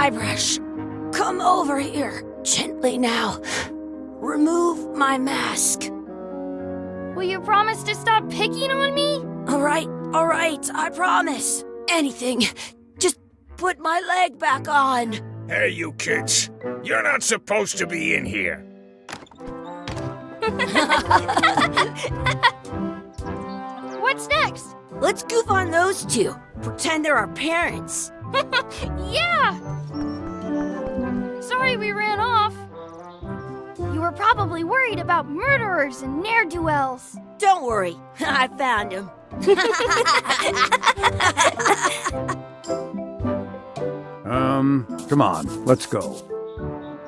Guybrush, come over here. Gently now. Remove my mask. Will you promise to stop picking on me? All right, I promise. Anything. Just put my leg back on. Hey, you kids. You're not supposed to be in here. What's next? Let's goof on those two. Pretend they're our parents. Yeah! Sorry we ran off. You were probably worried about murderers and ne'er-do-wells. Don't worry, I found him. Come on, let's go.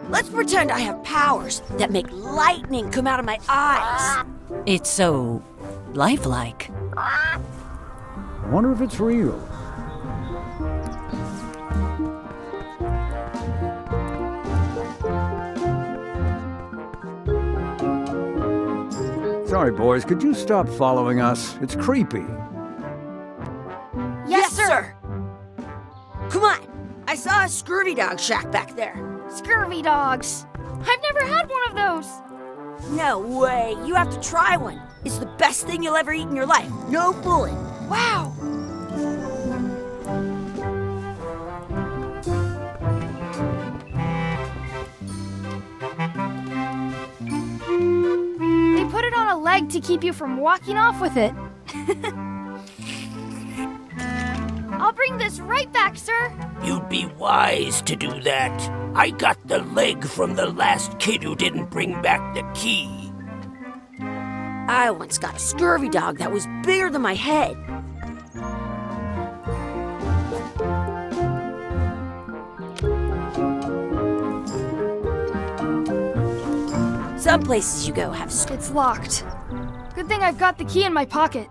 Let's pretend I have powers that make lightning come out of my eyes. It's so lifelike. I wonder if it's real. Sorry, boys, could you stop following us? It's creepy. Yes, sir. Come on. I saw a scurvy dog shack back there. Scurvy dogs. I've never had one of those. No way. You have to try one. It's the best thing you'll ever eat in your life. No bullet. Wow. They put it on a leg to keep you from walking off with it. I'll bring this right back, sir. You'd be wise to do that. I got the leg from the last kid who didn't bring back the key. I once got a scurvy dog that was bigger than my head. Some places you go have It's locked. Good thing I've got the key in my pocket.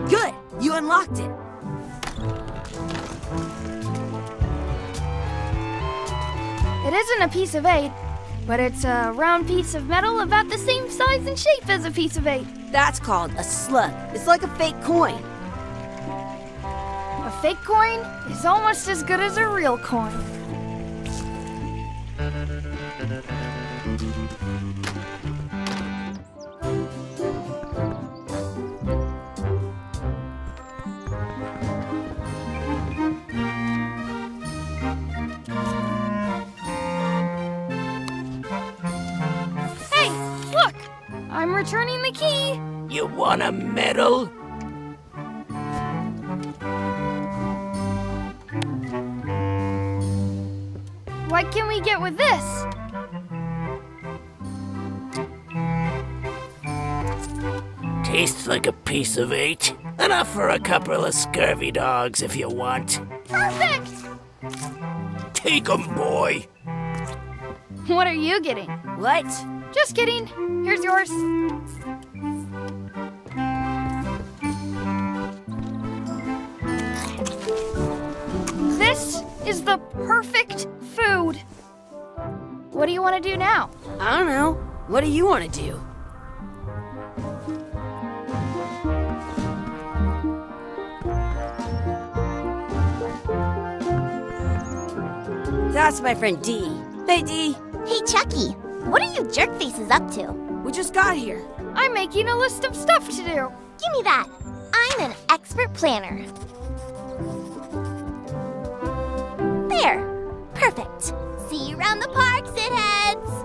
Good! You unlocked it. It isn't a piece of 8, but it's a round piece of metal about the same size and shape as a piece of 8. That's called a slug. It's like a fake coin. A fake coin is almost as good as a real coin. Hey, look! I'm returning the key. You want a medal? What can we get with this? Tastes like a piece of 8. Enough for a couple of scurvy dogs if you want. Perfect! Take 'em, boy. What are you getting? What? Just kidding. Here's yours. This is the perfect food. What do you want to do now? I don't know. What do you want to do? That's my friend Dee. Hey, Dee. Hey, Chuckie, what are you jerk faces up to? We just got here. I'm making a list of stuff to do. Give me that. I'm an expert planner. There. Perfect. See you around the park, shitheads.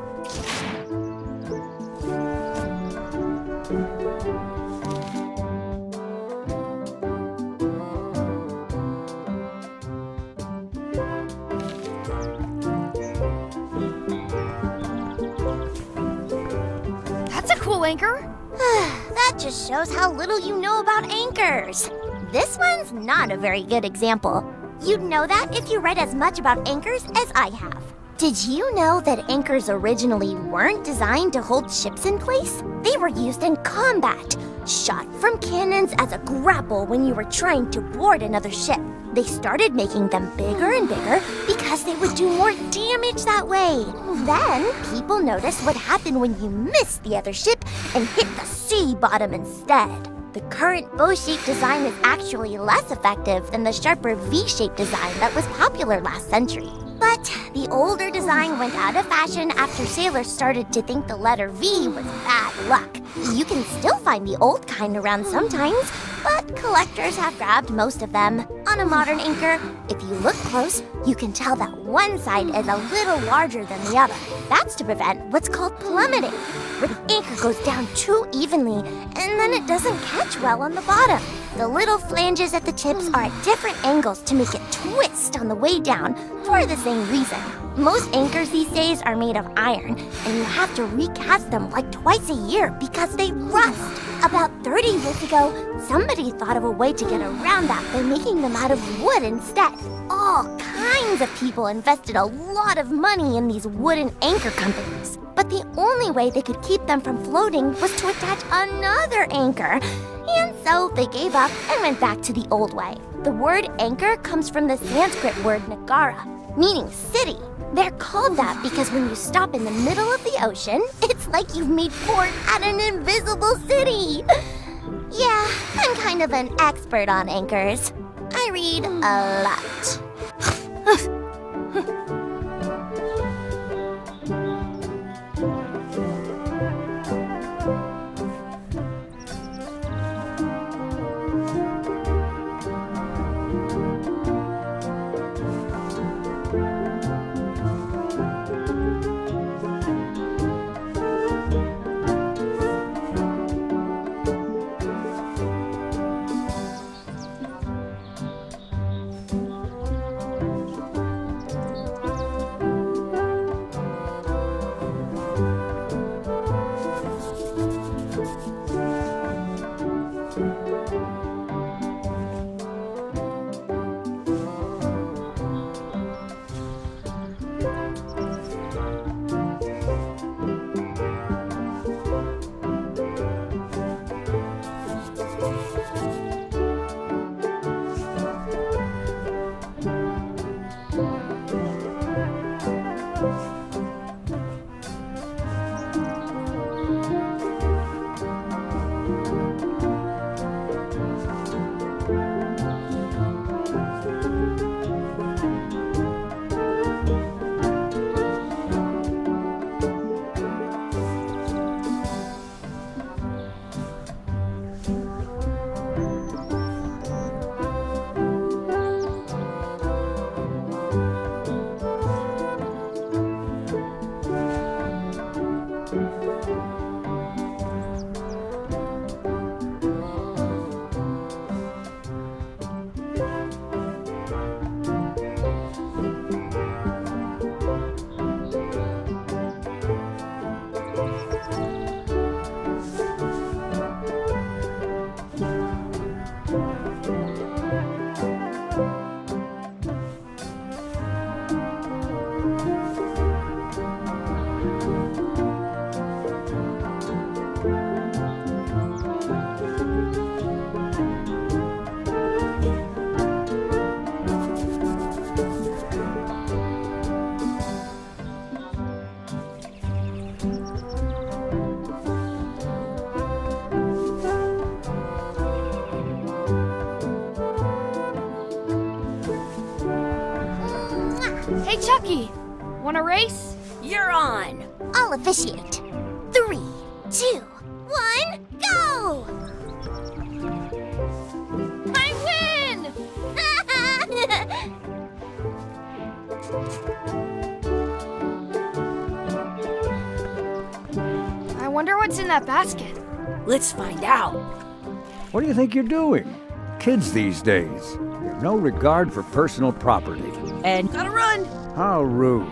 That's a cool anchor. That just shows how little you know about anchors. This one's not a very good example. You'd know that if you read as much about anchors as I have. Did you know that anchors originally weren't designed to hold ships in place? They were used in combat, shot from cannons as a grapple when you were trying to board another ship. They started making them bigger and bigger because they would do more damage that way. Then, people noticed what happened when you missed the other ship and hit the sea bottom instead. The current bow-shaped design is actually less effective than the sharper V-shaped design that was popular last century. But the older design went out of fashion after sailors started to think the letter V was bad luck. You can still find the old kind around sometimes, but collectors have grabbed most of them. On a modern anchor, if you look close, you can tell that one side is a little larger than the other. That's to prevent what's called plummeting, where the anchor goes down too evenly and then it doesn't catch well on the bottom. The little flanges at the tips are at different angles to make it twist on the way down for the same reason. Most anchors these days are made of iron, and you have to recast them like twice a year because they rust. About 30 years ago, somebody thought of a way to get around that by making them out of wood instead. All kinds of people invested a lot of money in these wooden anchor companies. But the only way they could keep them from floating was to attach another anchor. And so they gave up and went back to the old way. The word anchor comes from the Sanskrit word nagara, meaning city. They're called that because when you stop in the middle of the ocean, it's like you've made port at an invisible city. Yeah, I'm kind of an expert on anchors. I read a lot. Hey, Chuckie, wanna race? You're on. I'll officiate. 3, 2, 1, go! I win! I wonder what's in that basket. Let's find out. What do you think you're doing? Kids these days, they have no regard for personal property. And gotta run. How rude.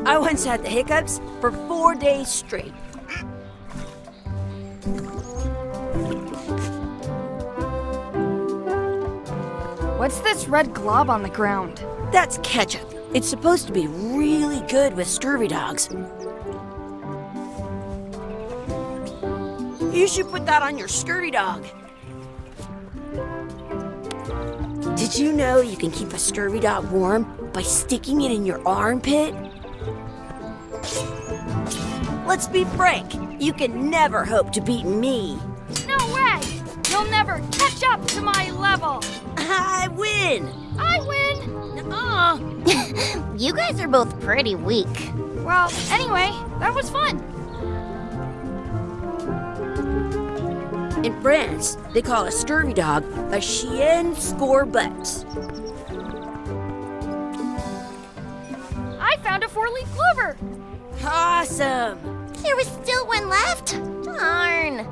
I once had the hiccups for 4 days straight. What's this red glob on the ground? That's ketchup. It's supposed to be really good with scurvy dogs. You should put that on your scurvy dog. Did you know you can keep a scurvy dog warm By sticking it in your armpit? Let's be frank, you can never hope to beat me. No way! You'll never catch up to my level! I win! I win! You guys are both pretty weak. Well, anyway, that was fun. In France, they call a scurvy dog a chien scorbut. I found a 4-leaf clover! Awesome! There was still one left. Darn.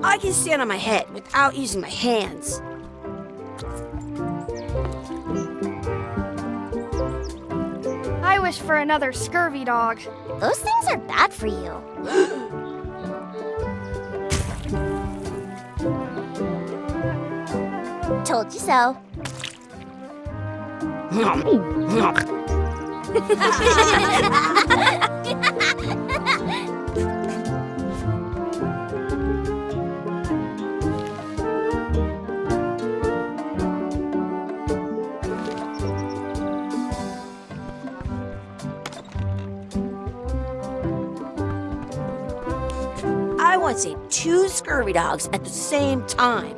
I can stand on my head without using my hands. I wish for another scurvy dog. Those things are bad for you. Told you so. I once ate 2 scurvy dogs at the same time.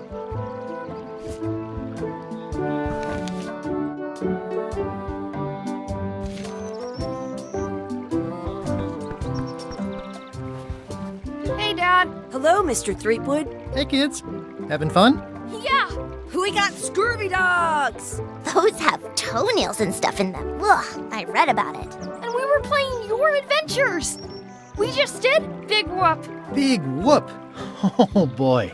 Hey, Dad. Hello, Mr. Threepwood. Hey kids, having fun? Yeah! We got scurvy dogs! Those have toenails and stuff in them. Ugh, I read about it. And we were playing your adventures! We just did Big Whoop. Big whoop! Oh boy,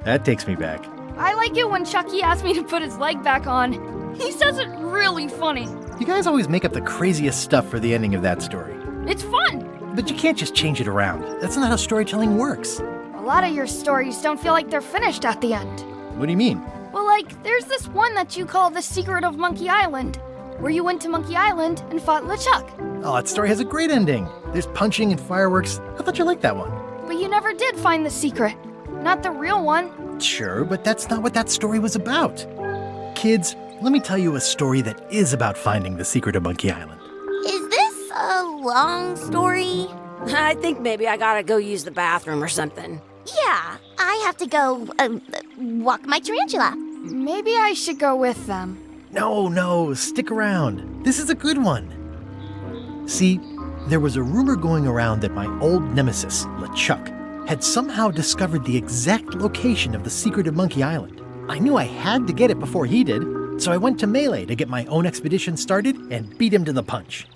that takes me back. I like it when Chuckie asks me to put his leg back on. He says it really funny. You guys always make up the craziest stuff for the ending of that story. It's fun. But you can't just change it around. That's not how storytelling works. A lot of your stories don't feel like they're finished at the end. What do you mean? Well, like, there's this one that you call The Secret of Monkey Island, where you went to Monkey Island and fought LeChuck. Oh, that story has a great ending. There's punching and fireworks. I thought you liked that one. But you never did find the secret. Not the real one. Sure, but that's not what that story was about. Kids, let me tell you a story that is about finding the secret of Monkey Island. Is this a long story? I think maybe I gotta go use the bathroom or something. Yeah, I have to go walk my tarantula. Maybe I should go with them. No, stick around. This is a good one. See, there was a rumor going around that my old nemesis, LeChuck, had somehow discovered the exact location of the secret of Monkey Island. I knew I had to get it before he did, so I went to Melee to get my own expedition started and beat him to the punch.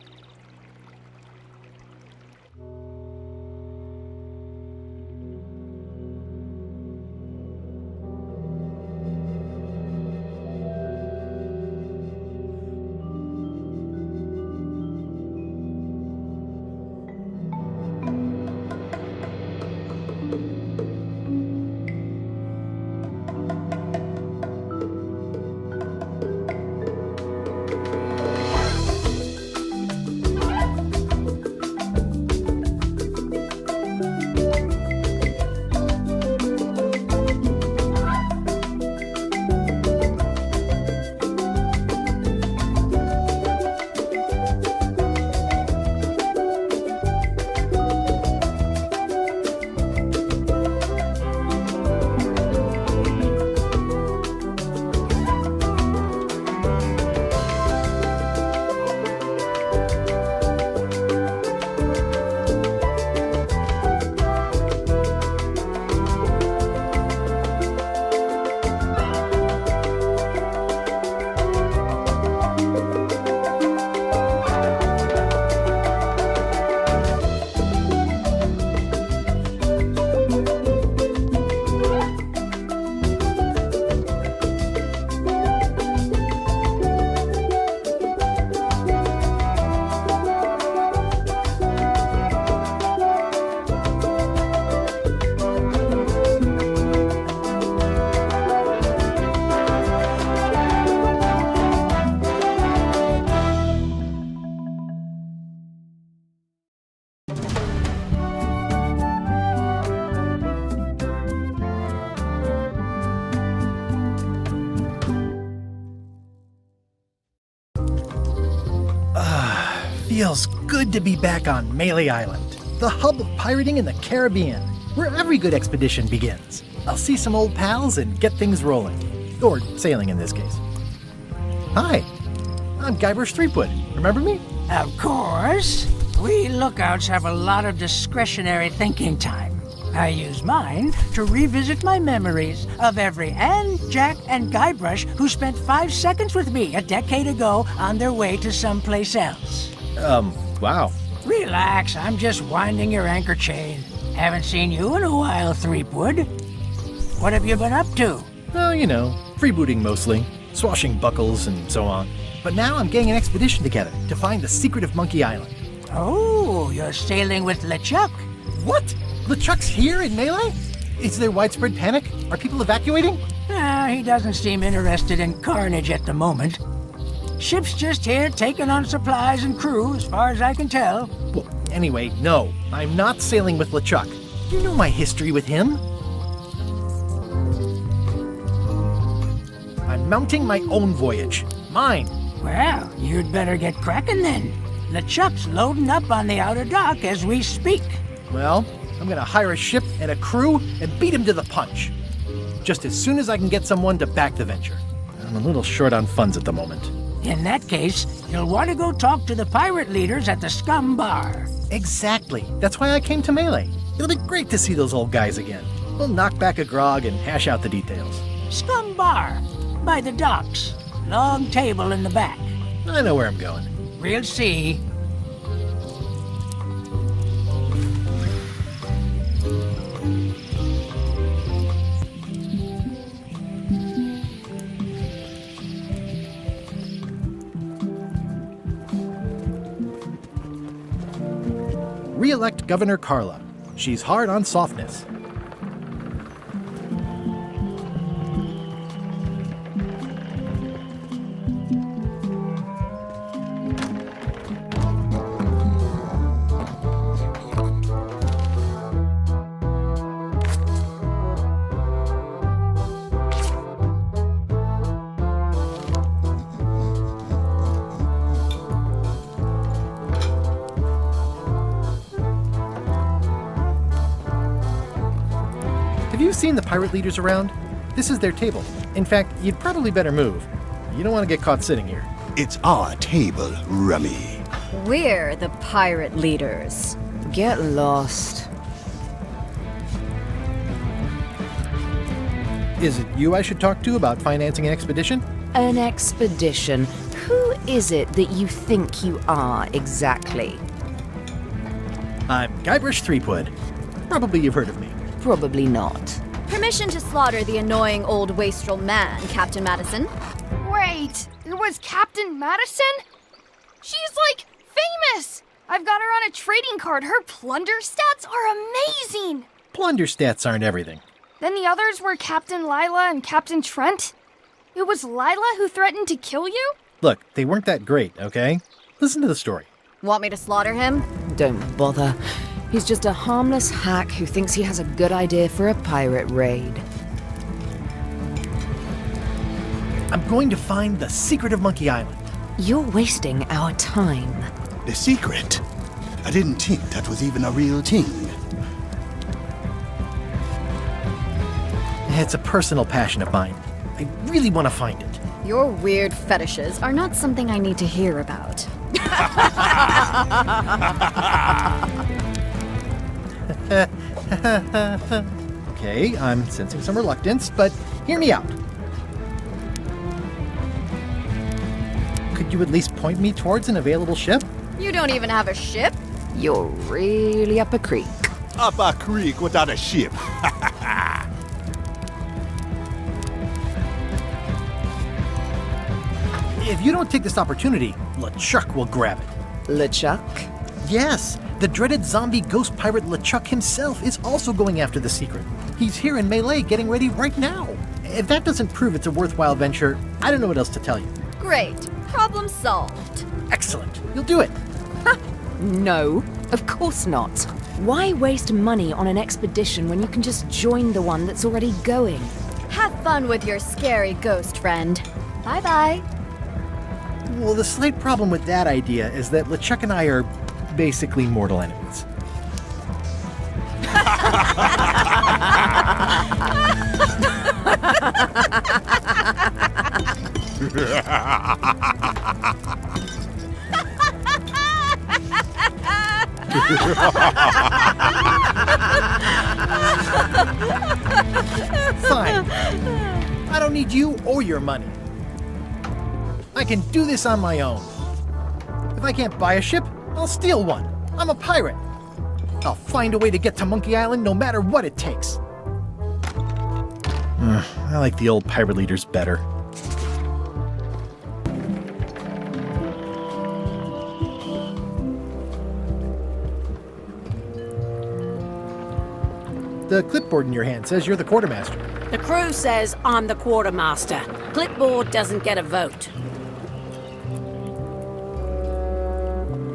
feels good to be back on Melee Island, the hub of pirating in the Caribbean, where every good expedition begins. I'll see some old pals and get things rolling. Or sailing in this case. Hi, I'm Guybrush Threepwood. Remember me? Of course. We lookouts have a lot of discretionary thinking time. I use mine to revisit my memories of every Anne, Jack, and Guybrush who spent 5 seconds with me a decade ago on their way to someplace else. Wow. Relax, I'm just winding your anchor chain. Haven't seen you in a while, Threepwood. What have you been up to? Oh, you know, freebooting mostly, swashing buckles and so on. But now I'm getting an expedition together to find the secret of Monkey Island. Oh, you're sailing with LeChuck. What? LeChuck's here in Melee? Is there widespread panic? Are people evacuating? He doesn't seem interested in carnage at the moment. Ship's just here taking on supplies and crew, as far as I can tell. Well, anyway, no, I'm not sailing with LeChuck. You know my history with him. I'm mounting my own voyage. Mine. Well, you'd better get cracking then. LeChuck's loading up on the outer dock as we speak. Well, I'm gonna hire a ship and a crew and beat him to the punch. Just as soon as I can get someone to back the venture. I'm a little short on funds at the moment. In that case, you'll want to go talk to the pirate leaders at the Scum Bar. Exactly. That's why I came to Melee. It'll be great to see those old guys again. We'll knock back a grog and hash out the details. Scum Bar, by the docks. Long table in the back. I know where I'm going. We'll see. Re-elect Governor Carla. She's hard on softness. Have you seen the pirate leaders around? This is their table. In fact, you'd probably better move. You don't want to get caught sitting here. It's our table, Rummy. We're the pirate leaders. Get lost. Is it you I should talk to about financing an expedition? An expedition. Who is it that you think you are exactly? I'm Guybrush Threepwood. Probably you've heard of me. Probably not. Permission to slaughter the annoying old wastrel man, Captain Madison. Wait, it was Captain Madison? She's like famous! I've got her on a trading card. Her plunder stats are amazing! Plunder stats aren't everything. Then the others were Captain Lila and Captain Trent. It was Lila who threatened to kill you? Look, they weren't that great, okay? Listen to the story. Want me to slaughter him? Don't bother. He's just a harmless hack who thinks he has a good idea for a pirate raid. I'm going to find the secret of Monkey Island. You're wasting our time. The secret? I didn't think that was even a real thing. It's a personal passion of mine. I really want to find it. Your weird fetishes are not something I need to hear about. Okay, I'm sensing some reluctance, but hear me out. Could you at least point me towards an available ship? You don't even have a ship? You're really up a creek. Up a creek without a ship. If you don't take this opportunity, LeChuck will grab it. LeChuck? Yes, the dreaded zombie ghost pirate LeChuck himself is also going after the secret. He's here in Melee getting ready right now. If that doesn't prove it's a worthwhile venture, I don't know what else to tell you. Great. Problem solved. Excellent. You'll do it. No, of course not. Why waste money on an expedition when you can just join the one that's already going? Have fun with your scary ghost friend. Bye-bye. Well, the slight problem with that idea is that LeChuck and I are basically mortal enemies. Fine. I don't need you or your money. I can do this on my own. If I can't buy a ship, I'll steal one. I'm a pirate. I'll find a way to get to Monkey Island no matter what it takes. I like the old pirate leaders better. The clipboard in your hand says you're the quartermaster. The crew says I'm the quartermaster. Clipboard doesn't get a vote.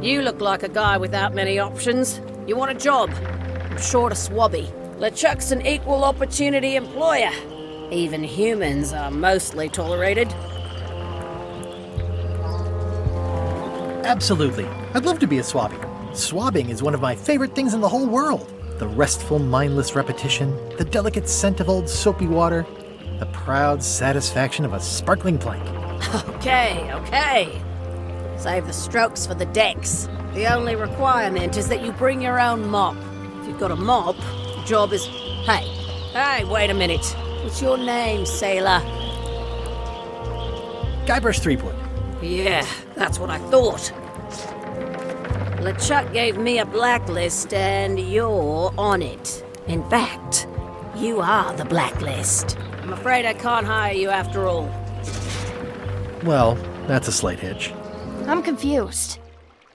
You look like a guy without many options. You want a job? I'm short a swabby. LeChuck's an equal opportunity employer. Even humans are mostly tolerated. Absolutely. I'd love to be a swabby. Swabbing is one of my favorite things in the whole world. The restful, mindless repetition, the delicate scent of old soapy water, the proud satisfaction of a sparkling plank. Okay. Save the strokes for the decks. The only requirement is that you bring your own mop. If you've got a mop, the job is... Hey, wait a minute. What's your name, sailor? Guybrush Threepwood. Yeah, that's what I thought. LeChuck gave me a blacklist and you're on it. In fact, you are the blacklist. I'm afraid I can't hire you after all. Well, that's a slight hitch. I'm confused.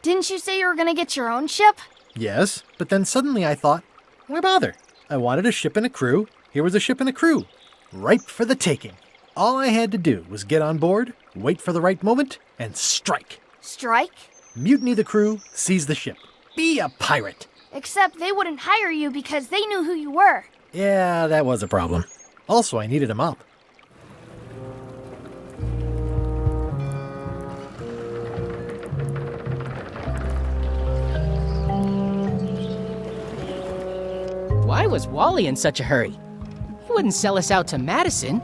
Didn't you say you were gonna get your own ship? Yes, but then suddenly I thought, why bother? I wanted a ship and a crew. Here was a ship and a crew. Ripe for the taking. All I had to do was get on board, wait for the right moment, and strike. Strike? Mutiny the crew, seize the ship. Be a pirate. Except they wouldn't hire you because they knew who you were. Yeah, that was a problem. Also, I needed a mop. Why was Wally in such a hurry? He wouldn't sell us out to Madison,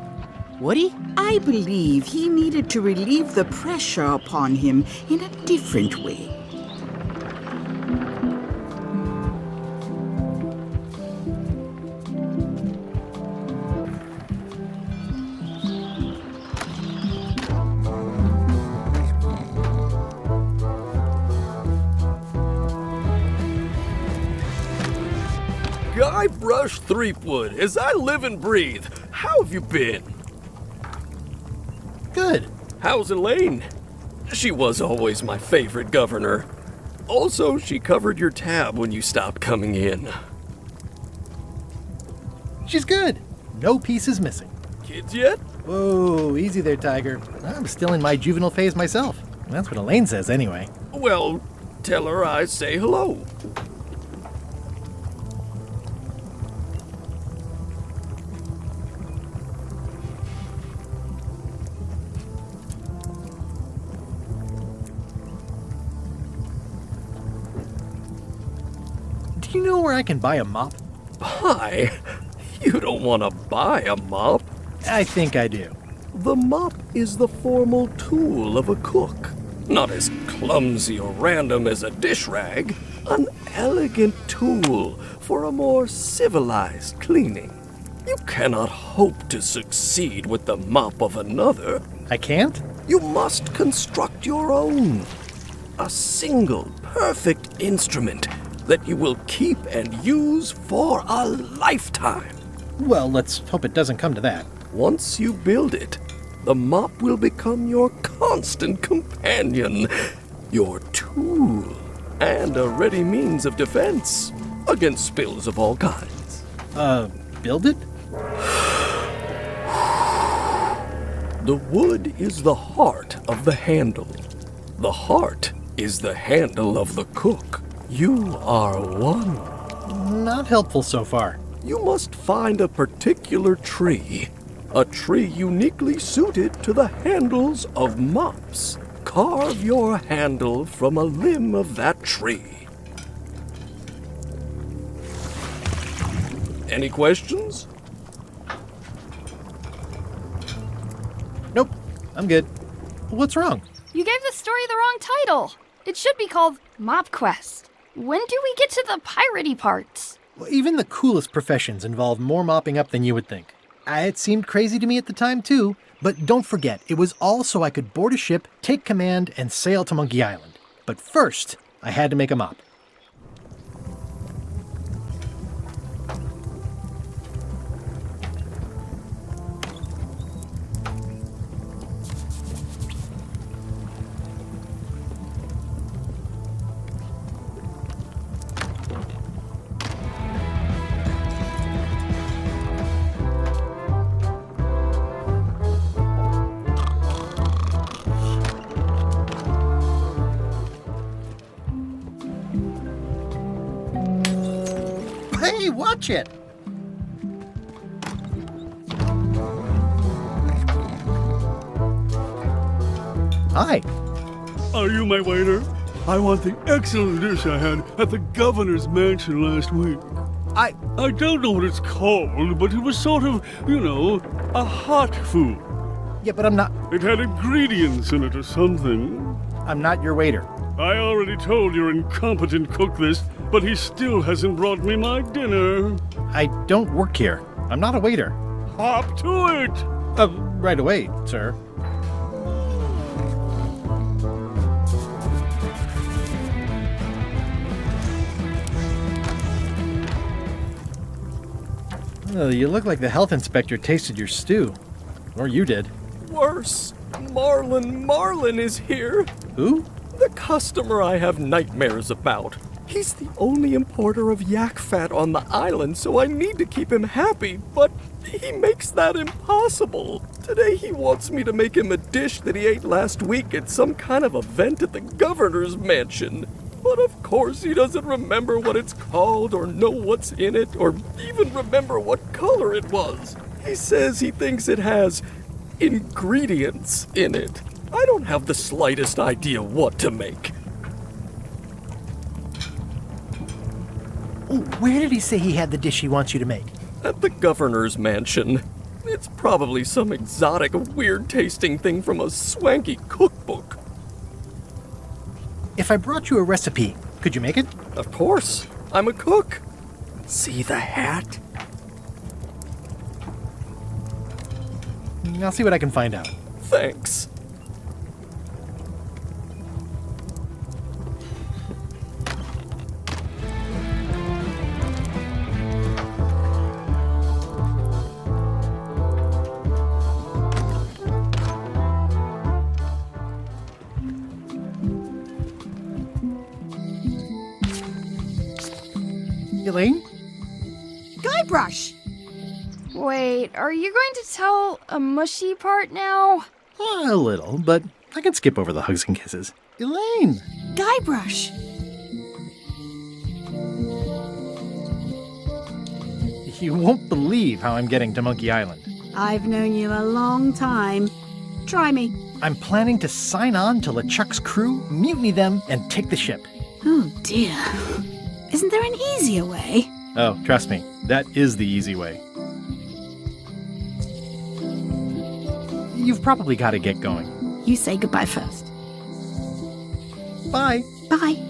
would he? I believe he needed to relieve the pressure upon him in a different way. Guybrush Threepwood, as I live and breathe. How have you been? Good. How's Elaine? She was always my favorite governor. Also, she covered your tab when you stopped coming in. She's good. No pieces missing. Kids yet? Whoa, easy there, Tiger. I'm still in my juvenile phase myself. That's what Elaine says anyway. Well, tell her I say hello. Do you know where I can buy a mop? Buy? You don't want to buy a mop. I think I do. The mop is the formal tool of a cook. Not as clumsy or random as a dish rag. An elegant tool for a more civilized cleaning. You cannot hope to succeed with the mop of another. I can't? You must construct your own. A single, perfect instrument that you will keep and use for a lifetime. Well, let's hope it doesn't come to that. Once you build it, the mop will become your constant companion, your tool, and a ready means of defense against spills of all kinds. Build it? The wood is the heart of the handle. The heart is the handle of the cook. You are one. Not helpful so far. You must find a particular tree. A tree uniquely suited to the handles of mops. carve your handle from a limb of that tree. Any questions? Nope, I'm good. What's wrong? You gave the story the wrong title. It should be called Mop Quest. When do we get to the piratey parts? Well, even the coolest professions involve more mopping up than you would think. It seemed crazy to me at the time, too. But don't forget, it was all so I could board a ship, take command, and sail to Monkey Island. But first, I had to make a mop. Hey, watch it! Hi. Are you my waiter? I want the excellent dish I had at the governor's mansion last week. I don't know what it's called, but it was sort of, a hot food. Yeah, but I'm not... It had ingredients in it or something. I'm not your waiter. I already told your incompetent cook this, but he still hasn't brought me my dinner. I don't work here. I'm not a waiter. Hop to it! Right away, sir. Oh, you look like the health inspector tasted your stew. Or you did. Worse. Marlin is here. Who? The customer I have nightmares about. He's the only importer of yak fat on the island, so I need to keep him happy, but he makes that impossible. Today he wants me to make him a dish that he ate last week at some kind of event at the governor's mansion. But of course he doesn't remember what it's called or know what's in it or even remember what color it was. He says he thinks it has ingredients in it. I don't have the slightest idea what to make. Oh, where did he say he had the dish he wants you to make? At the governor's mansion. It's probably some exotic, weird-tasting thing from a swanky cookbook. If I brought you a recipe, could you make it? Of course. I'm a cook. See the hat? I'll see what I can find out. Thanks. Elaine? Guybrush! Wait, are you going to tell a mushy part now? A little, but I can skip over the hugs and kisses. Elaine! Guybrush! You won't believe how I'm getting to Monkey Island. I've known you a long time. Try me. I'm planning to sign on to LeChuck's crew, mutiny them, and take the ship. Oh dear. Isn't there an easier way? Oh, trust me, that is the easy way. You've probably got to get going. You say goodbye first. Bye. Bye.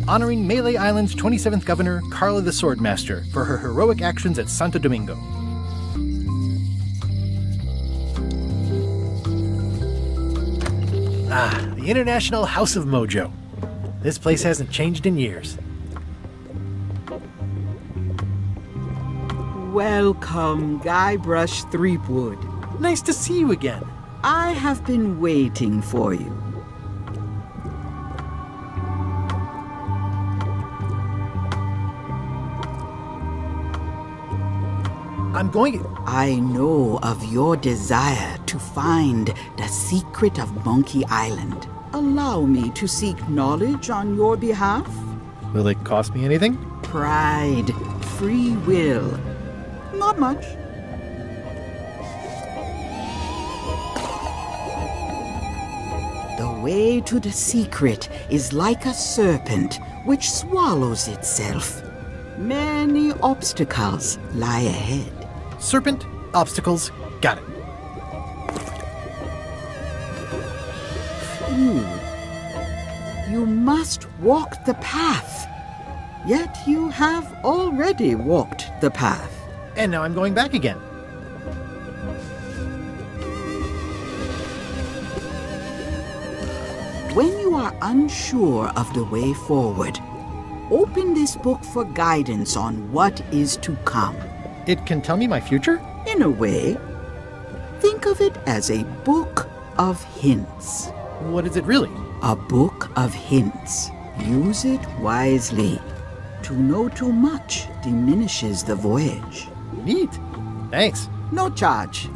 Honoring Melee Island's 27th governor, Carla the Swordmaster, for her heroic actions at Santo Domingo. The International House of Mojo. This place hasn't changed in years. Welcome, Guybrush Threepwood. Nice to see you again. I have been waiting for you. I know of your desire to find the secret of Monkey Island. Allow me to seek knowledge on your behalf. Will it cost me anything? Pride, free will. Not much. way to the secret is like a serpent which swallows itself. Many obstacles lie ahead. Serpent, obstacles, got it. You must walk the path. Yet you have already walked the path. And now I'm going back again. When you are unsure of the way forward, open this book for guidance on what is to come. It can tell me my future? In a way. Think of it as a book of hints. What is it really? A book of hints. Use it wisely. To know too much diminishes the voyage. Neat. Thanks. No charge.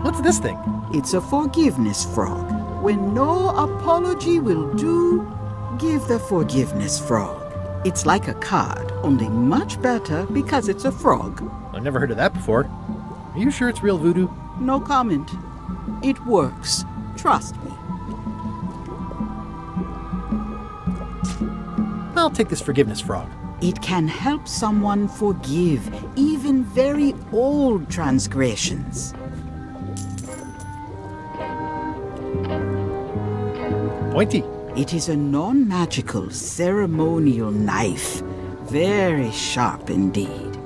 What's this thing? It's a forgiveness frog. When no apology will do, give the forgiveness frog. It's like a card, only much better because it's a frog. I've never heard of that before. Are you sure it's real voodoo? No comment. It works. Trust me. I'll take this forgiveness frog. It can help someone forgive even very old transgressions. Pointy. It is a non-magical ceremonial knife. Very sharp indeed.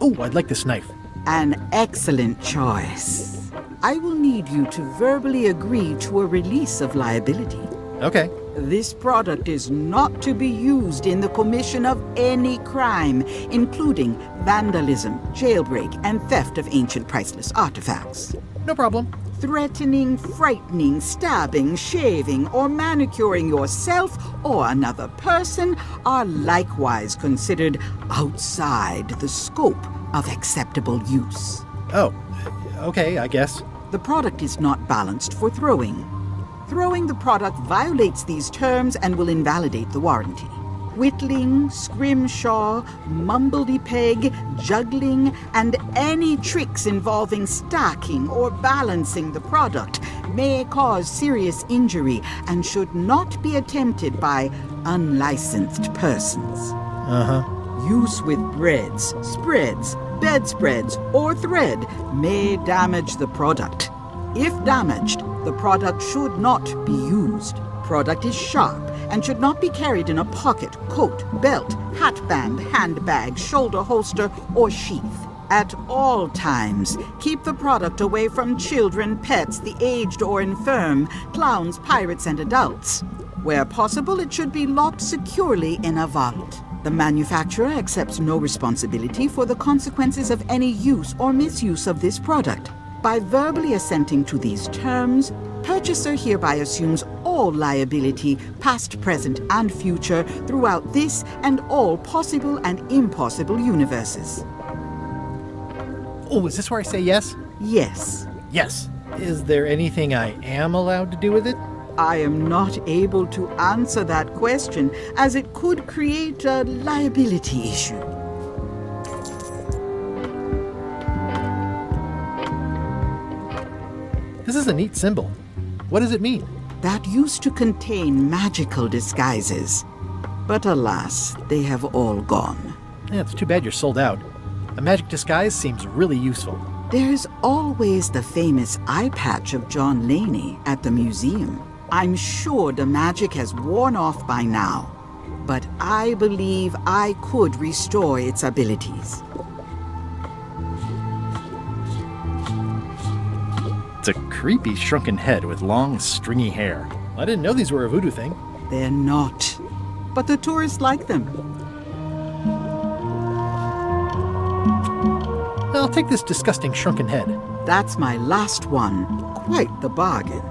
Oh, I'd like this knife. An excellent choice. I will need you to verbally agree to a release of liability. Okay. This product is not to be used in the commission of any crime, including vandalism, jailbreak, and theft of ancient priceless artifacts. No problem. Threatening, frightening, stabbing, shaving, or manicuring yourself or another person are likewise considered outside the scope of acceptable use. Oh, okay, I guess. The product is not balanced for throwing. Throwing the product violates these terms and will invalidate the warranty. Whittling, scrimshaw, mumbledy-peg, juggling, and any tricks involving stacking or balancing the product may cause serious injury and should not be attempted by unlicensed persons. Use with breads, spreads, bedspreads, or thread may damage the product. If damaged, the product should not be used. Product is sharp and should not be carried in a pocket, coat, belt, hatband, handbag, shoulder holster, or sheath. At all times, keep the product away from children, pets, the aged or infirm, clowns, pirates, and adults. Where possible, it should be locked securely in a vault. The manufacturer accepts no responsibility for the consequences of any use or misuse of this product. By verbally assenting to these terms, purchaser hereby assumes all liability, past, present, and future, throughout this and all possible and impossible universes. Oh, is this where I say yes? Yes. Yes. Is there anything I am allowed to do with it? I am not able to answer that question, as it could create a liability issue. This is a neat symbol. What does it mean? That used to contain magical disguises. But alas, they have all gone. Yeah, it's too bad you're sold out. A magic disguise seems really useful. There's always the famous Eyepatch of John Laney at the museum. I'm sure the magic has worn off by now, but I believe I could restore its abilities. It's a creepy shrunken head with long, stringy hair. I didn't know these were a voodoo thing. They're not, but the tourists like them. I'll take this disgusting shrunken head. That's my last one. Quite the bargain.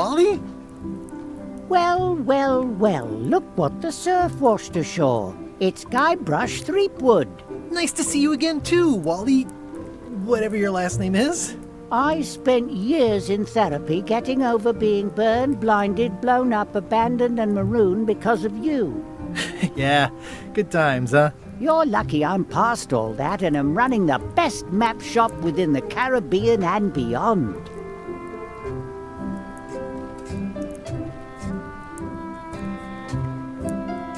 Wally? Well, well, well, look what the surf washed ashore. It's Guybrush Threepwood. Nice to see you again too, Wally. Whatever your last name is. I spent years in therapy getting over being burned, blinded, blown up, abandoned and marooned because of you. Yeah, good times, huh? You're lucky I'm past all that and am running the best map shop within the Caribbean and beyond.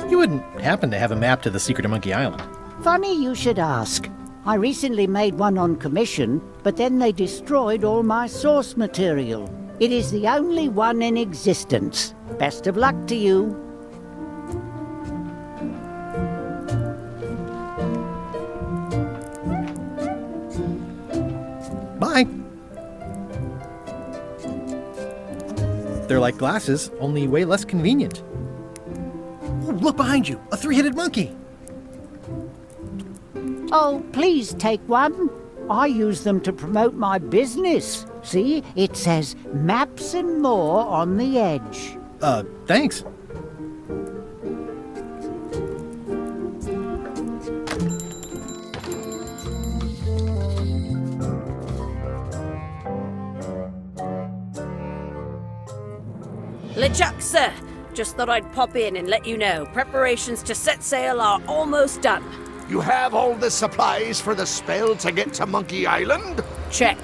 You wouldn't happen to have a map to the secret of Monkey Island? Funny you should ask. I recently made one on commission, but then they destroyed all my source material. It is the only one in existence. Best of luck to you. Bye. They're like glasses, only way less convenient. Oh, look behind you, a three-headed monkey. Oh, please take one. I use them to promote my business. See, it says maps and more on the edge. Thanks. LeChuck, sir. Just thought I'd pop in and let you know. Preparations to set sail are almost done. You have all the supplies for the spell to get to Monkey Island? Check.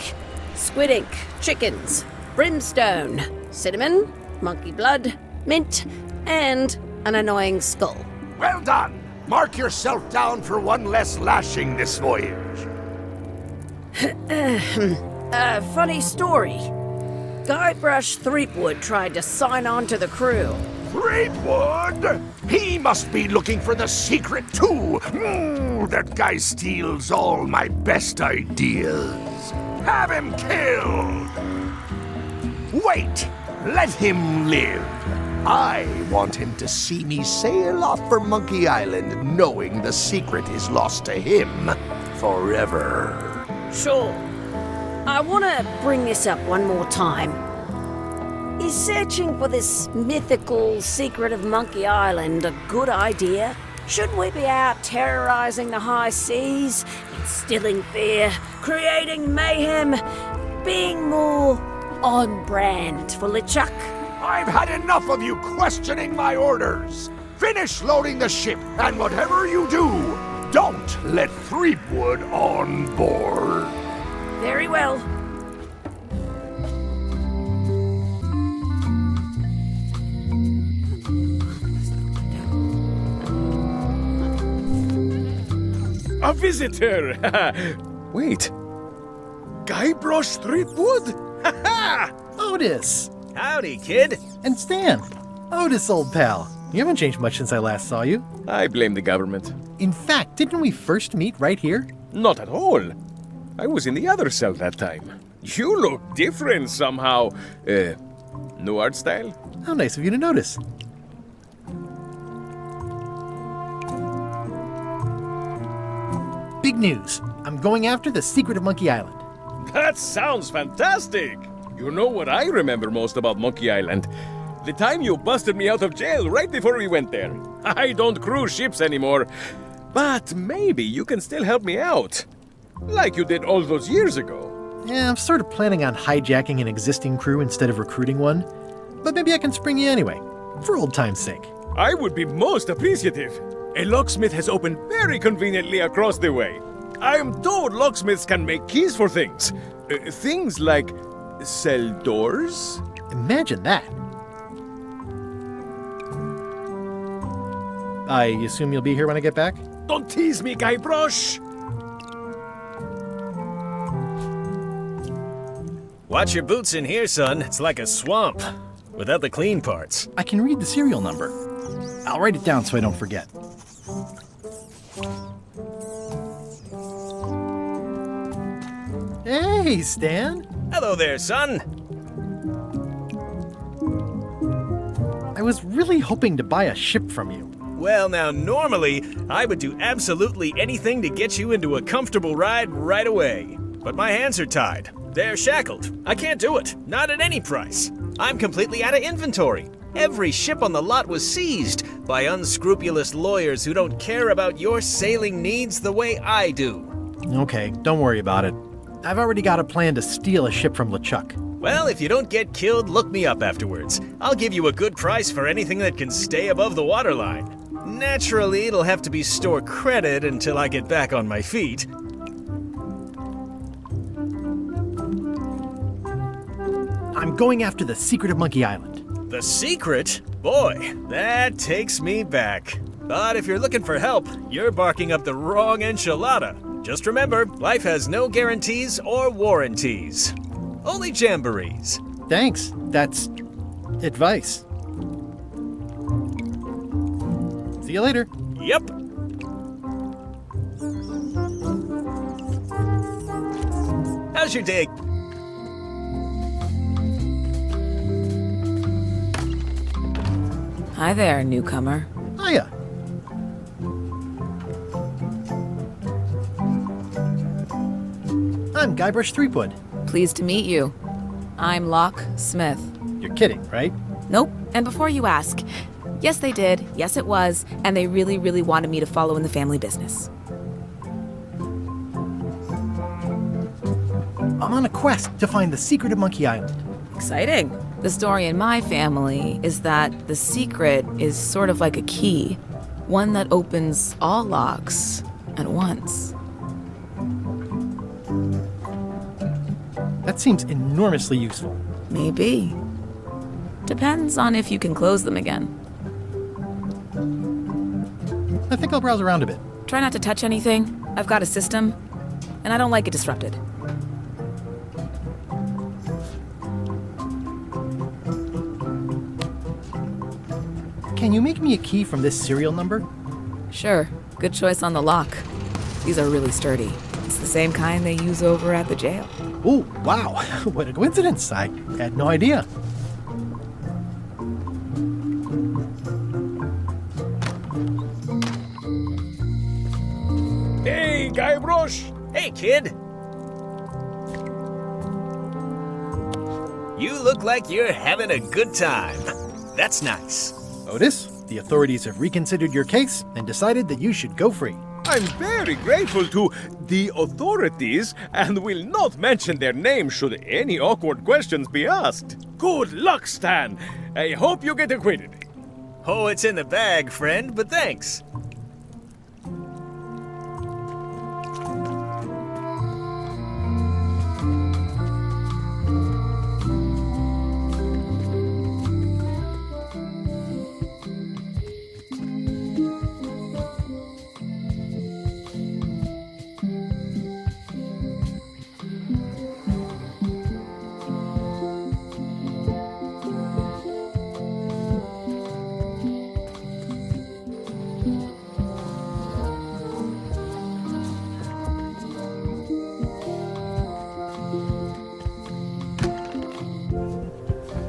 Squid ink, chickens, brimstone, cinnamon, monkey blood, mint, and an annoying skull. Well done! Mark yourself down for one less lashing this voyage. Funny story. Guybrush Threepwood tried to sign on to the crew. Threepwood? He must be looking for the secret too. That guy steals all my best ideas. Have him killed. Wait, let him live. I want him to see me sail off for Monkey Island knowing the secret is lost to him forever. Sure. I want to bring this up one more time. Is searching for this mythical secret of Monkey Island a good idea? Should we be out terrorizing the high seas, instilling fear, creating mayhem, being more on brand for LeChuck? I've had enough of you questioning my orders. Finish loading the ship, and whatever you do, don't let Threepwood on board. Very well. A visitor! Wait. Guybrush Threepwood? Otis! Howdy, kid. And Stan. Otis, old pal. You haven't changed much since I last saw you. I blame the government. In fact, didn't we first meet right here? Not at all. I was in the other cell that time. You look different somehow. New art style? How nice of you to notice. Big news. I'm going after the secret of Monkey Island. That sounds fantastic! You know what I remember most about Monkey Island? The time you busted me out of jail right before we went there. I don't cruise ships anymore. But maybe you can still help me out. Like you did all those years ago. Yeah, I'm sort of planning on hijacking an existing crew instead of recruiting one. But maybe I can spring you anyway, for old time's sake. I would be most appreciative. A locksmith has opened very conveniently across the way. I am told locksmiths can make keys for things. Things like cell doors? Imagine that. I assume you'll be here when I get back? Don't tease me, Guybrush! Watch your boots in here, son. It's like a swamp, without the clean parts. I can read the serial number. I'll write it down so I don't forget. Hey, Stan. Hello there, son. I was really hoping to buy a ship from you. Well, now, normally, I would do absolutely anything to get you into a comfortable ride right away. But my hands are tied. They're shackled. I can't do it. Not at any price. I'm completely out of inventory. Every ship on the lot was seized by unscrupulous lawyers who don't care about your sailing needs the way I do. Okay, don't worry about it. I've already got a plan to steal a ship from LeChuck. Well, if you don't get killed, look me up afterwards. I'll give you a good price for anything that can stay above the waterline. Naturally, it'll have to be store credit until I get back on my feet. I'm going after the secret of Monkey Island. The secret? Boy, that takes me back. But if you're looking for help, you're barking up the wrong enchilada. Just remember, life has no guarantees or warranties. Only jamborees. Thanks. That's advice. See you later. Yep. How's your day? Hi there, newcomer. Hiya. I'm Guybrush Threepwood. Pleased to meet you. I'm Locke Smith. You're kidding, right? Nope. And before you ask, yes they did, yes it was, and they really, really wanted me to follow in the family business. I'm on a quest to find the secret of Monkey Island. Exciting. The story in my family is that the secret is sort of like a key, one that opens all locks at once. That seems enormously useful. Maybe. Depends on if you can close them again. I think I'll browse around a bit. Try not to touch anything. I've got a system, and I don't like it disrupted. Can you make me a key from this serial number? Sure. Good choice on the lock. These are really sturdy. It's the same kind they use over at the jail. Oh, wow. What a coincidence. I had no idea. Hey, Guybrush! Hey, kid! You look like you're having a good time. That's nice. Otis, the authorities have reconsidered your case and decided that you should go free. I'm very grateful to the authorities and will not mention their name should any awkward questions be asked. Good luck, Stan. I hope you get acquitted. Oh, it's in the bag, friend, but thanks.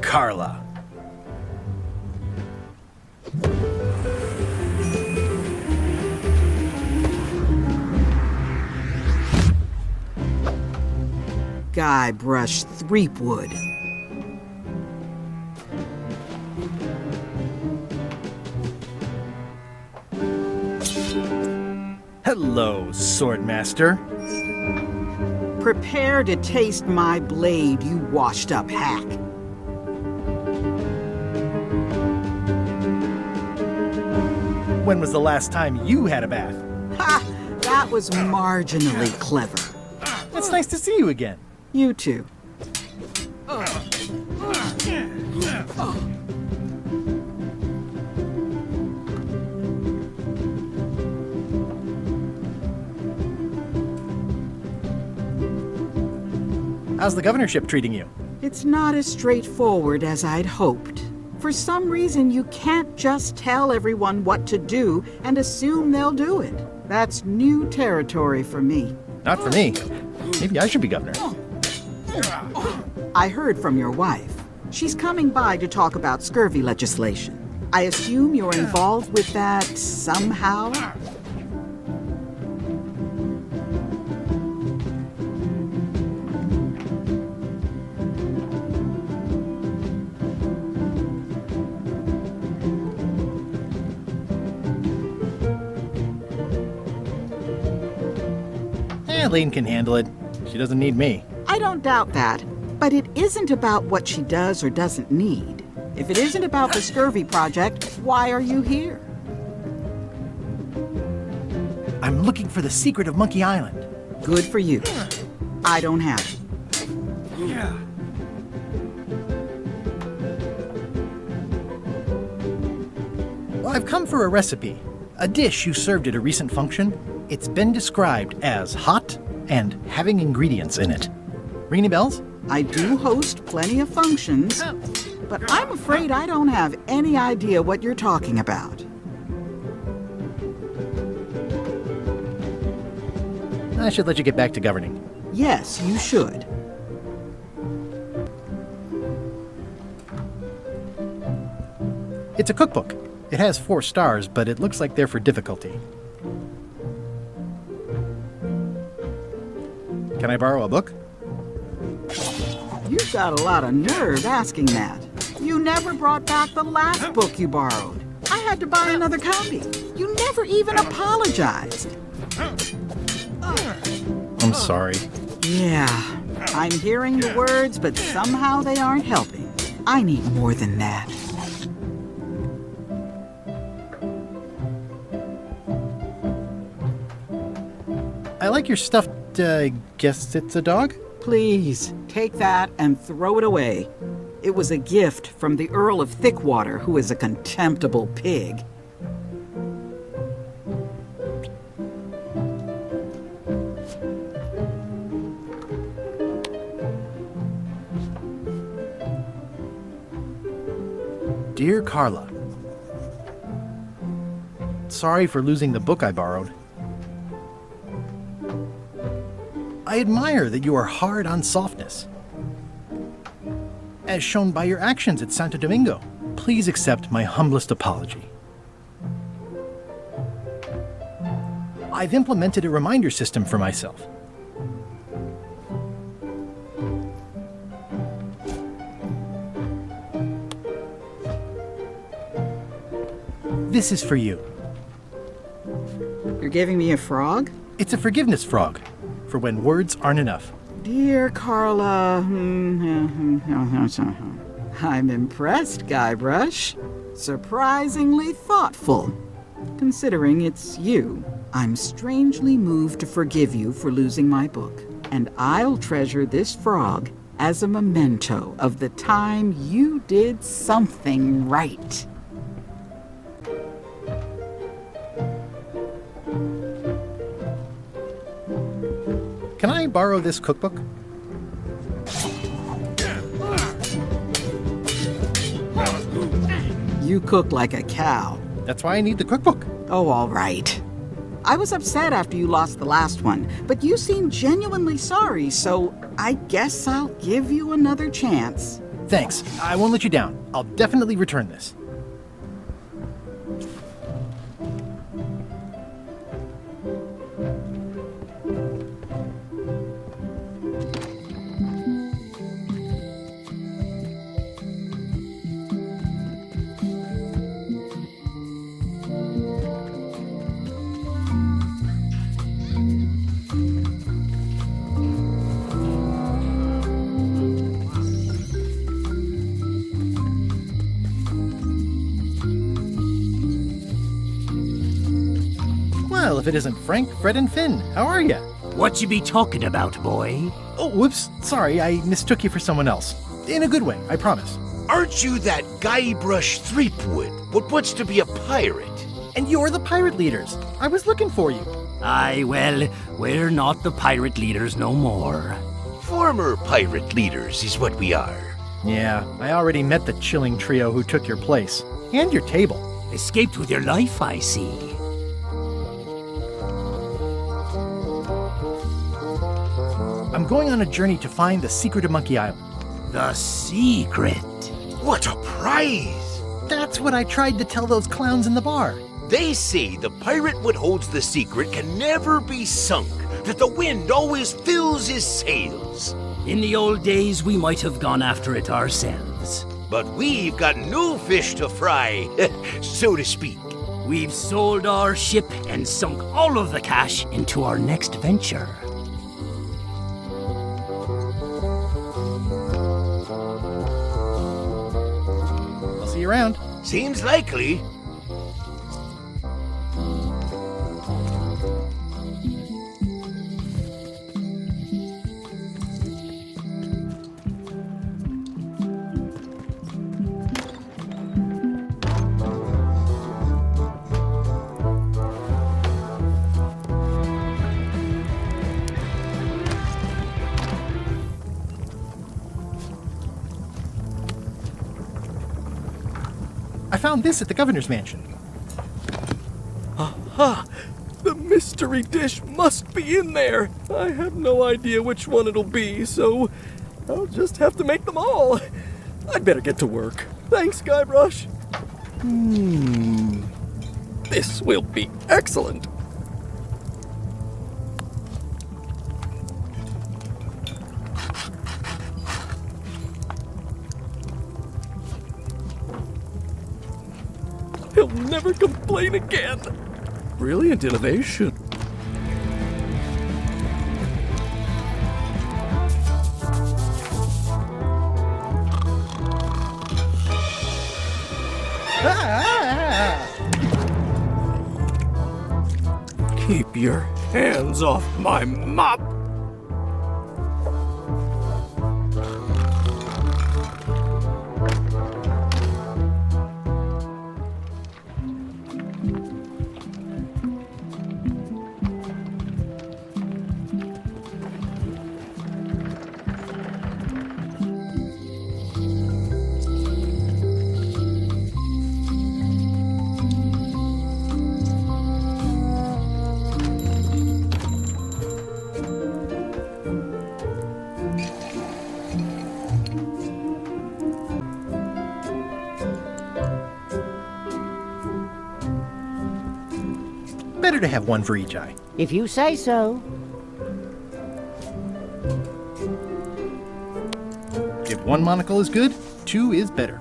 Carla. Guybrush Threepwood. Hello, Swordmaster. Prepare to taste my blade, you washed-up hack. When was the last time you had a bath? Ha! That was marginally clever. It's nice to see you again. You too. How's the governorship treating you? It's not as straightforward as I'd hoped. For some reason, you can't just tell everyone what to do and assume they'll do it. That's new territory for me. Not for me. Maybe I should be governor. I heard from your wife. She's coming by to talk about scurvy legislation. I assume you're involved with that somehow? Elaine can handle it. She doesn't need me. I don't doubt that, but it isn't about what she does or doesn't need. If it isn't about the Scurvy Project, why are you here? I'm looking for the secret of Monkey Island. Good for you. I don't have it. Yeah. Well, I've come for a recipe. A dish you served at a recent function. It's been described as hot and having ingredients in it. Ring any bells? I do host plenty of functions, but I'm afraid I don't have any idea what you're talking about. I should let you get back to governing. Yes, you should. It's a cookbook. It has 4 stars, but it looks like they're for difficulty. Can I borrow a book? You've got a lot of nerve asking that. You never brought back the last book you borrowed. I had to buy another copy. You never even apologized. I'm sorry. Yeah, I'm hearing the words, but somehow they aren't helping. I need more than that. I like your stuffed, guess it's a dog? Please, take that and throw it away. It was a gift from the Earl of Thickwater, who is a contemptible pig. Dear Carla, sorry for losing the book I borrowed. I admire that you are hard on softness. As shown by your actions at Santo Domingo, please accept my humblest apology. I've implemented a reminder system for myself. This is for you. You're giving me a frog? It's a forgiveness frog, for when words aren't enough. Dear Carla, I'm impressed, Guybrush. Surprisingly thoughtful. Considering it's you, I'm strangely moved to forgive you for losing my book. And I'll treasure this frog as a memento of the time you did something right. Can I borrow this cookbook? You cook like a cow. That's why I need the cookbook. Oh, all right. I was upset after you lost the last one, but you seemed genuinely sorry, so I guess I'll give you another chance. Thanks. I won't let you down. I'll definitely return this. Well, if it isn't Frank, Fred, and Finn, how are you? What you be talking about, boy? Oh, whoops. Sorry, I mistook you for someone else. In a good way, I promise. Aren't you that Guybrush Threepwood, what wants to be a pirate? And you're the pirate leaders. I was looking for you. Aye, well, we're not the pirate leaders no more. Former pirate leaders is what we are. Yeah, I already met the chilling trio who took your place. And your table. Escaped with your life, I see. I'm going on a journey to find the secret of Monkey Island. The secret? What a prize! That's what I tried to tell those clowns in the bar. They say the pirate what holds the secret can never be sunk, that the wind always fills his sails. In the old days, we might have gone after it ourselves. But we've got new fish to fry, so to speak. We've sold our ship and sunk all of the cash into our next venture. you around. Seems likely. I found this at the governor's mansion. Aha! The mystery dish must be in there. I have no idea which one it'll be, so I'll just have to make them all. I'd better get to work. Thanks, Guybrush. This will be excellent. He'll never complain again. Brilliant innovation. Keep your hands off my mop. Better to have one for each eye. If you say so. If one monocle is good, two is better.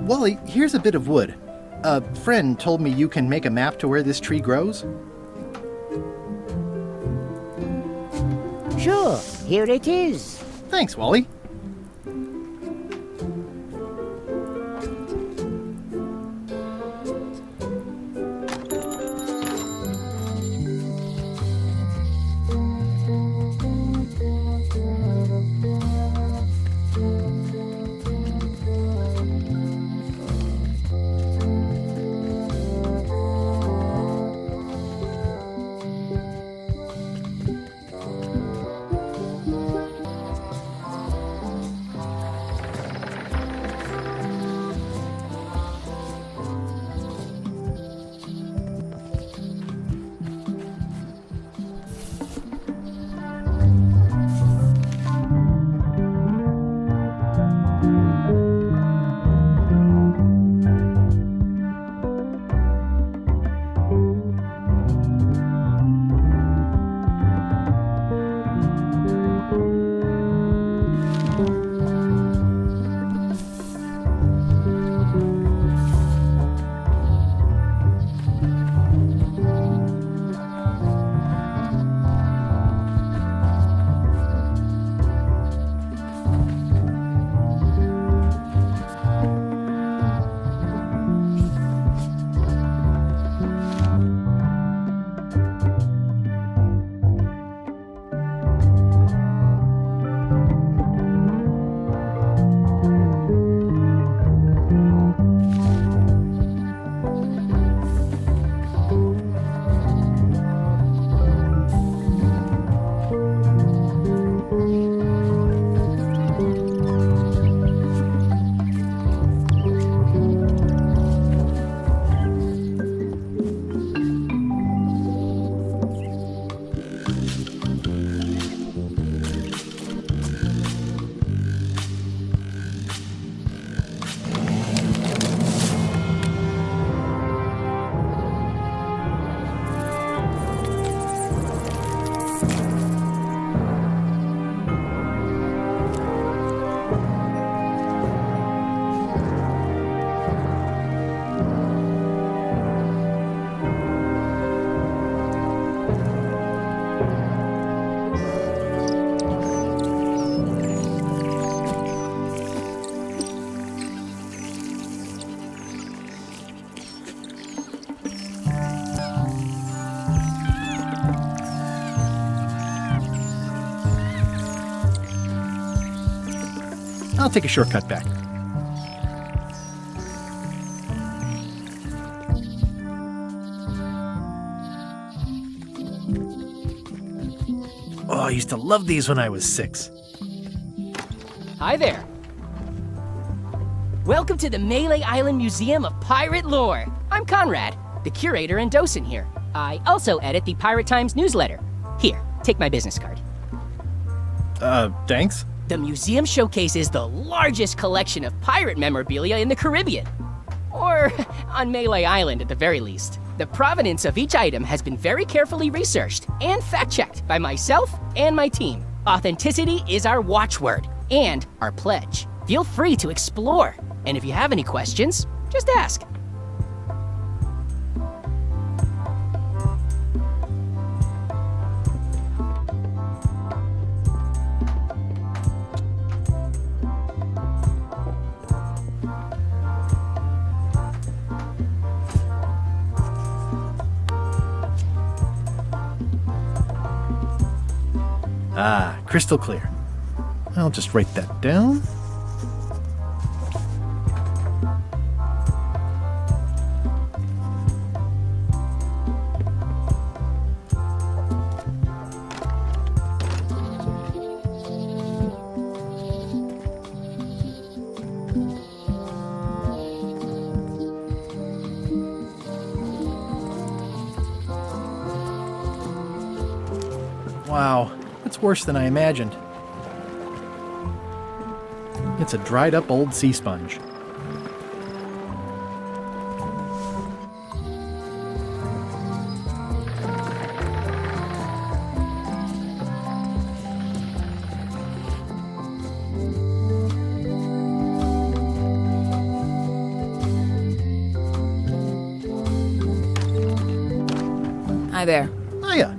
Wally, here's a bit of wood. A friend told me you can make a map to where this tree grows. Sure, here it is. Thanks, Wally. I'll take a shortcut back. Oh, I used to love these when I was 6. Hi there. Welcome to the Melee Island Museum of Pirate Lore. I'm Conrad, the curator and docent here. I also edit the Pirate Times newsletter. Here, take my business card. Thanks. The museum showcases the largest collection of pirate memorabilia in the Caribbean. Or on Melee Island at the very least. The provenance of each item has been very carefully researched and fact-checked by myself and my team. Authenticity is our watchword and our pledge. Feel free to explore. And if you have any questions, just ask. Ah, crystal clear. I'll just write that down. Wow, that's worse than I imagined. It's a dried up old sea sponge. Hi there. Hiya.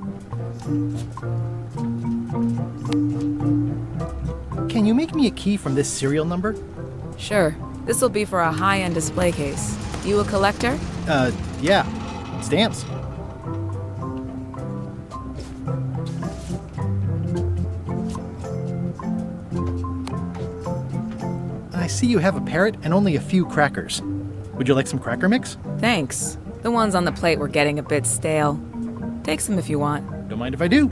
Can you make me a key from this serial number? Sure. This will be for a high-end display case. You a collector? Yeah. Stamps. I see you have a parrot and only a few crackers. Would you like some cracker mix? Thanks. The ones on the plate were getting a bit stale. Take some if you want. Don't mind if I do.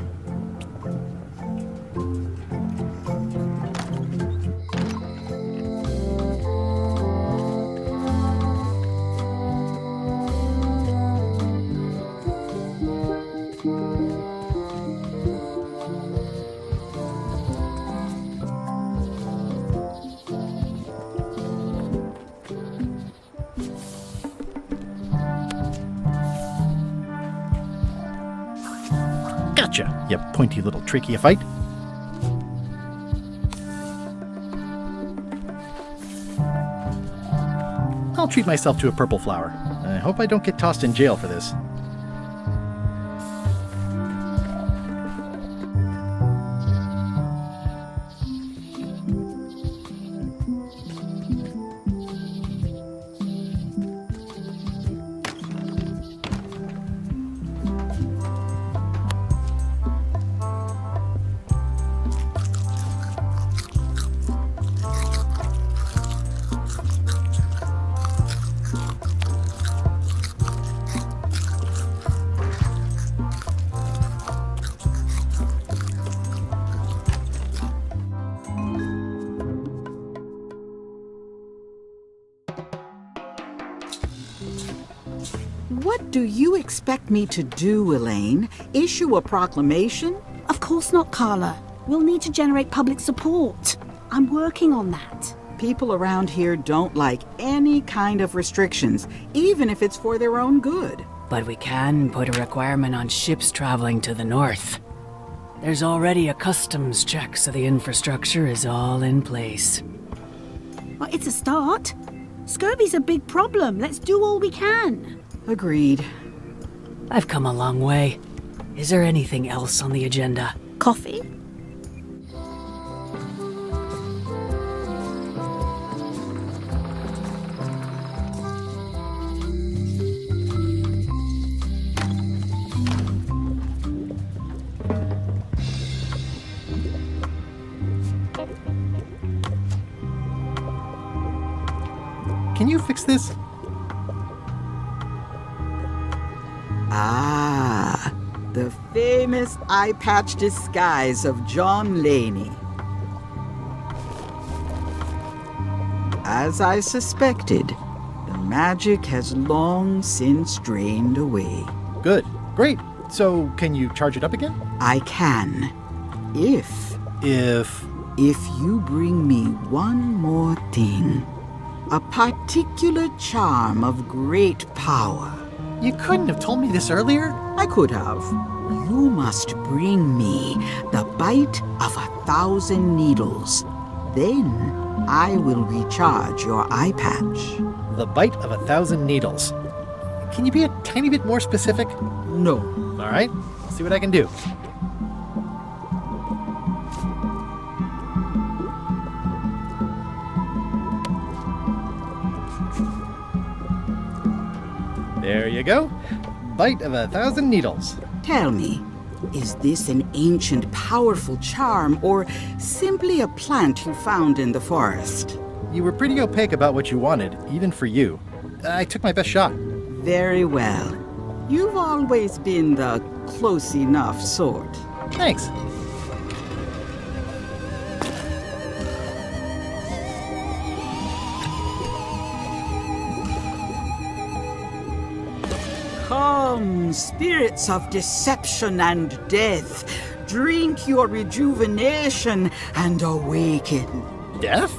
Gotcha, you pointy little trichiophyte. I'll treat myself to a purple flower. I hope I don't get tossed in jail for this. What do you expect me to do, Elaine? Issue a proclamation? Of course not, Carla. We'll need to generate public support. I'm working on that. People around here don't like any kind of restrictions, even if it's for their own good. But we can put a requirement on ships traveling to the north. There's already a customs check, so the infrastructure is all in place. Well, it's a start. Scurvy's a big problem. Let's do all we can. Agreed. I've come a long way. Is there anything else on the agenda? Coffee? can you fix this? Ah, the famous Eyepatch disguise of John Laney. As I suspected, the magic has long since drained away. Good. Great. So, can you charge it up again? I can. If you bring me one more thing. A particular charm of great power. You couldn't have told me this earlier? I could have. You must bring me the bite of 1,000 needles. Then I will recharge your eye patch. The bite of 1,000 needles. Can you be a tiny bit more specific? No. All right, see what I can do. There you go. Bite of 1,000 needles. Tell me, is this an ancient, powerful charm, or simply a plant you found in the forest? You were pretty opaque about what you wanted, even for you. I took my best shot. Very well. You've always been the close enough sort. Thanks. Come, spirits of deception and death, drink your rejuvenation and awaken. Death?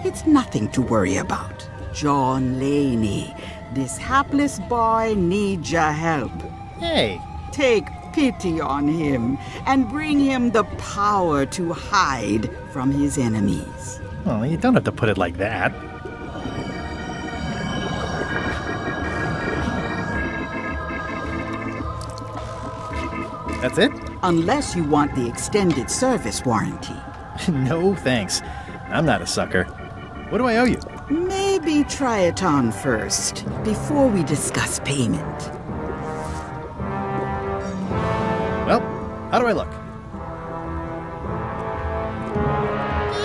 It's nothing to worry about. John Laney, this hapless boy needs your help. Hey. Take pity on him and bring him the power to hide from his enemies. Well, you don't have to put it like that. That's it? Unless you want the extended service warranty. No, thanks. I'm not a sucker. What do I owe you? Maybe try it on first, before we discuss payment. Well, how do I look?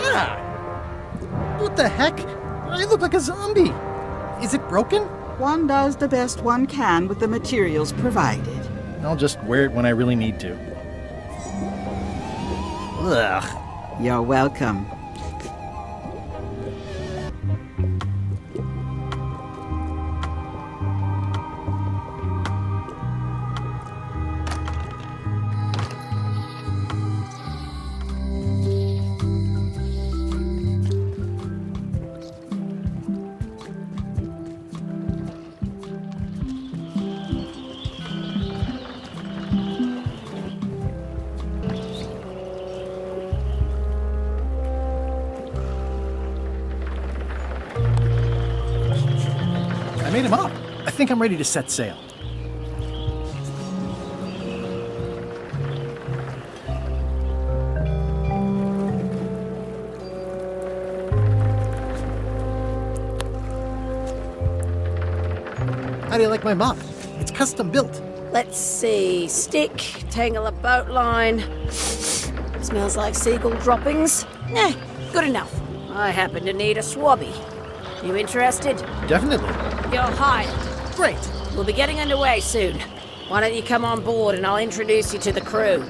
Yeah! What the heck? I look like a zombie. Is it broken? One does the best one can with the materials provided. I'll just wear it when I really need to. Ugh. You're welcome. I made him up. I think I'm ready to set sail. How do you like my mop? It's custom built. Let's see. Stick, tangle a boat line. Smells like seagull droppings. Nah, good enough. I happen to need a swabby. You interested? Definitely. You're hired. Great. We'll be getting underway soon. Why don't you come on board and I'll introduce you to the crew?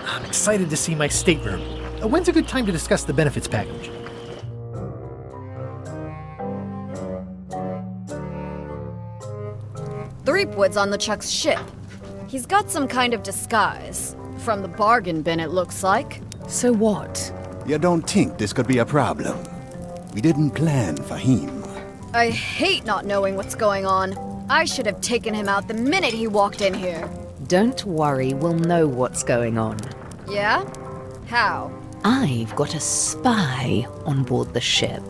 I'm excited to see my stateroom. When's a good time to discuss the benefits package? Threepwood's on LeChuck's ship. He's got some kind of disguise. From the bargain bin, it looks like. So what? You don't think this could be a problem? We didn't plan for him. I hate not knowing what's going on. I should have taken him out the minute he walked in here. Don't worry, we'll know what's going on. Yeah? How? I've got a spy on board the ship.